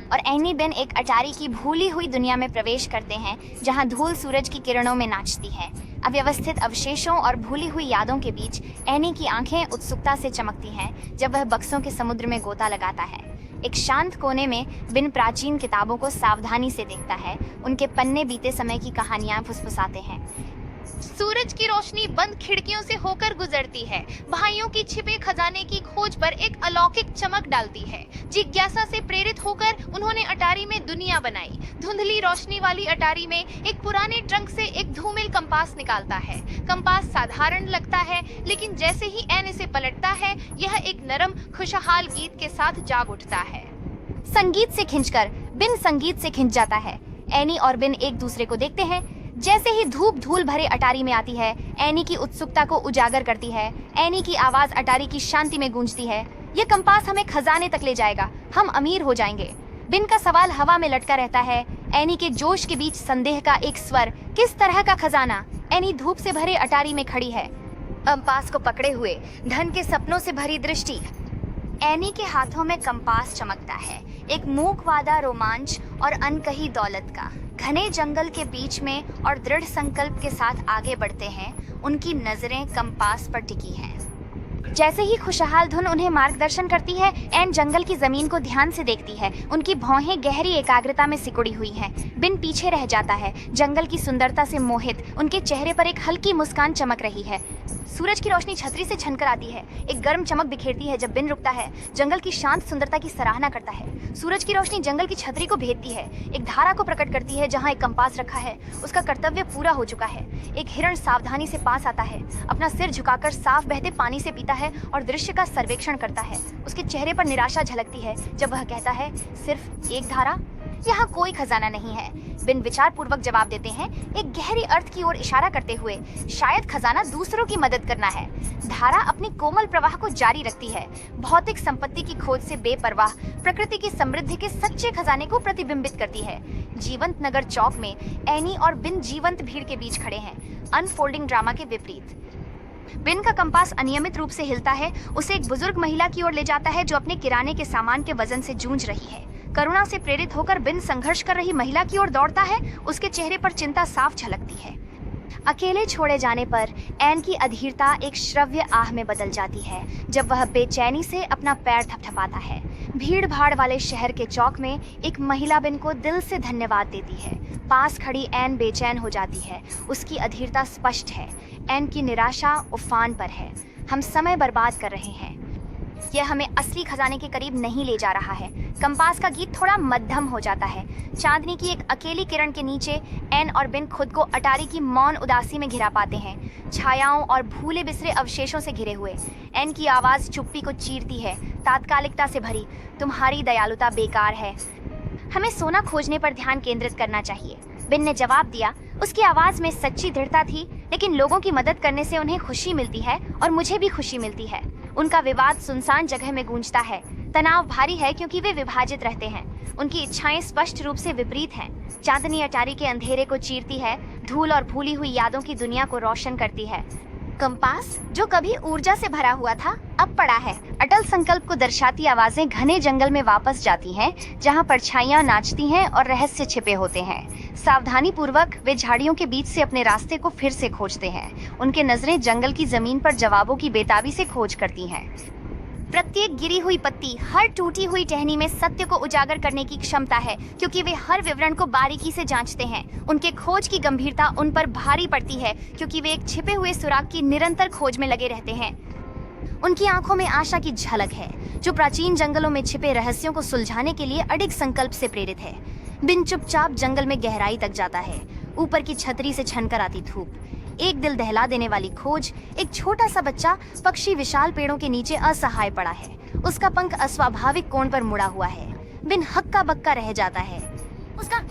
और एनी बिन एक अटारी की भूली हुई दुनिया में प्रवेश करते हैं जहां धूल सूरज की किरणों में नाचती है। अव्यवस्थित अवशेषों और भूली हुई यादों के बीच एनी की आंखें उत्सुकता से चमकती हैं जब वह बक्सों के समुद्र में गोता लगाता है। एक शांत कोने में बिन प्राचीन किताबों को सावधानी से देखता है। उनके पन्ने बीते समय की कहानियां फुसफुसाते हैं। सूरज की रोशनी बंद खिड़कियों से होकर गुजरती है, भाइयों की छिपे खजाने की खोज पर एक अलौकिक चमक डालती है। जिज्ञासा से प्रेरित होकर उन्होंने अटारी में दुनिया बनाई। धुंधली रोशनी वाली अटारी में एक पुराने ट्रंक से एक धूमिल कंपास निकालता है। कंपास साधारण लगता है, लेकिन जैसे ही एन इसे पलटता है, यह एक नरम खुशहाल गीत के साथ जाग उठता है। संगीत से खिंचकर बिन संगीत से खिंच जाता है। एनी और बिन एक दूसरे को देखते हैं। जैसे ही धूप धूल भरे अटारी में आती है, एनी की उत्सुकता को उजागर करती है। एनी की आवाज अटारी की शांति में गूंजती है, ये कंपास हमें खजाने तक ले जाएगा, हम अमीर हो जाएंगे। बिन का सवाल हवा में लटका रहता है। एनी के जोश के बीच संदेह का एक स्वर, किस तरह का खजाना? एनी धूप से भरे अटारी में खड़ी है, कंपास को पकड़े हुए, धन के सपनों से भरी दृष्टि। एनी के हाथों में कंपास चमकता है, एक मूक वादा रोमांच और अनकही दौलत का। घने जंगल के बीच में और दृढ़ संकल्प के साथ आगे बढ़ते हैं। उनकी नजरें कंपास पर टिकी हैं। जैसे ही खुशहाल धुन उन्हें मार्गदर्शन करती है, एन जंगल की जमीन को ध्यान से देखती है। उनकी भौहें गहरी एकाग्रता में सिकुड़ी हुई हैं। बिन पीछे रह जाता है, जंगल की सुंदरता से मोहित। उनके चेहरे पर एक हल्की मुस्कान चमक रही है। सूरज की रोशनी छतरी से छनकर आती है, एक गर्म चमक बिखेरती है जब बिन रुकता है। जंगल की शांत सुंदरता की सराहना करता है। सूरज की रोशनी जंगल की छतरी को भेदती है, एक धारा को प्रकट करती है जहाँ एक कंपास रखा है। उसका कर्तव्य पूरा हो चुका है। एक हिरण सावधानी से पास आता है, अपना सिर झुकाकर साफ बहते पानी से पीता है और दृश्य का सर्वेक्षण करता है। उसके चेहरे पर निराशा झलकती है जब वह कहता है, सिर्फ एक धारा? यहाँ कोई खजाना नहीं है। बिन विचार पूर्वक जवाब देते हैं, एक गहरी अर्थ की ओर इशारा करते हुए, शायद खजाना दूसरों की मदद करना है। धारा अपनी कोमल प्रवाह को जारी रखती है, भौतिक संपत्ति की खोज से बेपरवाह, प्रकृति की समृद्धि के सच्चे खजाने को प्रतिबिंबित करती है। जीवंत नगर चौक में एनी और बिन जीवंत भीड़ के बीच खड़े हैं, अनफोल्डिंग ड्रामा के विपरीत। बिन का कंपास अनियमित रूप से हिलता है, उसे एक बुजुर्ग महिला की ओर ले जाता है जो अपने किराने के सामान के वजन से जूझ रही है। करुणा से प्रेरित होकर बिन संघर्ष कर रही महिला की ओर दौड़ता है, उसके चेहरे पर चिंता साफ झलकती है। अकेले छोड़े जाने पर एन की अधीरता एक श्रव्य आह में बदल जाती है जब वह बेचैनी से अपना पैर थपथपाता है। भीड़ भाड़ वाले शहर के चौक में एक महिला बिन को दिल से धन्यवाद देती है। पास खड़ी एन बेचैन हो जाती है, उसकी अधीरता स्पष्ट है। एन की निराशा उफान पर है। हम समय बर्बाद कर रहे हैं, यह हमें असली खजाने के करीब नहीं ले जा रहा है। कंपास का गीत थोड़ा मध्यम हो जाता है। चांदनी की एक अकेली किरण के नीचे एन और बिन खुद को अटारी की मौन उदासी में घिरा पाते हैं, छायाओं और भूले बिसरे अवशेषों से घिरे हुए। एन की आवाज चुप्पी को चीरती है, तात्कालिकता से भरी, तुम्हारी दयालुता बेकार है, हमें सोना खोजने पर ध्यान केंद्रित करना चाहिए। बिन ने जवाब दिया। उसकी आवाज में सच्ची दृढ़ता थी, लेकिन लोगों की मदद करने से उन्हें खुशी मिलती है और मुझे भी खुशी मिलती है। उनका विवाद सुनसान जगह में गूंजता है। तनाव भारी है क्योंकि वे विभाजित रहते हैं। उनकी इच्छाएं स्पष्ट रूप से विपरीत हैं। चांदनी अटारी के अंधेरे को चीरती है, धूल और भूली हुई यादों की दुनिया को रोशन करती है। कंपास जो कभी ऊर्जा से भरा हुआ था, अब पड़ा है। अटल संकल्प को दर्शाती आवाजें घने जंगल में वापस जाती हैं, जहां परछाइयां नाचती हैं और रहस्य छिपे होते हैं। सावधानी पूर्वक वे झाड़ियों के बीच से अपने रास्ते को फिर से खोजते हैं। उनके नजरें जंगल की जमीन पर जवाबों की बेताबी से खोज करती हैं। प्रत्येक गिरी हुई पत्ती, हर टूटी हुई टहनी में सत्य को उजागर करने की क्षमता है, क्योंकि वे हर विवरण को बारीकी से जांचते हैं। उनके खोज की गंभीरता उन पर भारी पड़ती है, क्योंकि वे एक छिपे हुए सुराग की निरंतर खोज में लगे रहते हैं। उनकी आंखों में आशा की झलक है, जो प्राचीन जंगलों में छिपे रहस्यों को सुलझाने के लिए अडिग संकल्प से प्रेरित है। बिन चुपचाप जंगल में गहराई तक जाता है। ऊपर की छतरी से छनकर आती धूप, एक दिल दहला देने वाली खोज। एक छोटा सा बच्चा पक्षी विशाल पेड़ों के नीचे असहाय पड़ा है, उसका पंख अस्वाभाविक कोण पर मुड़ा हुआ है। बिन हक्का बक्का रह जाता है। उसका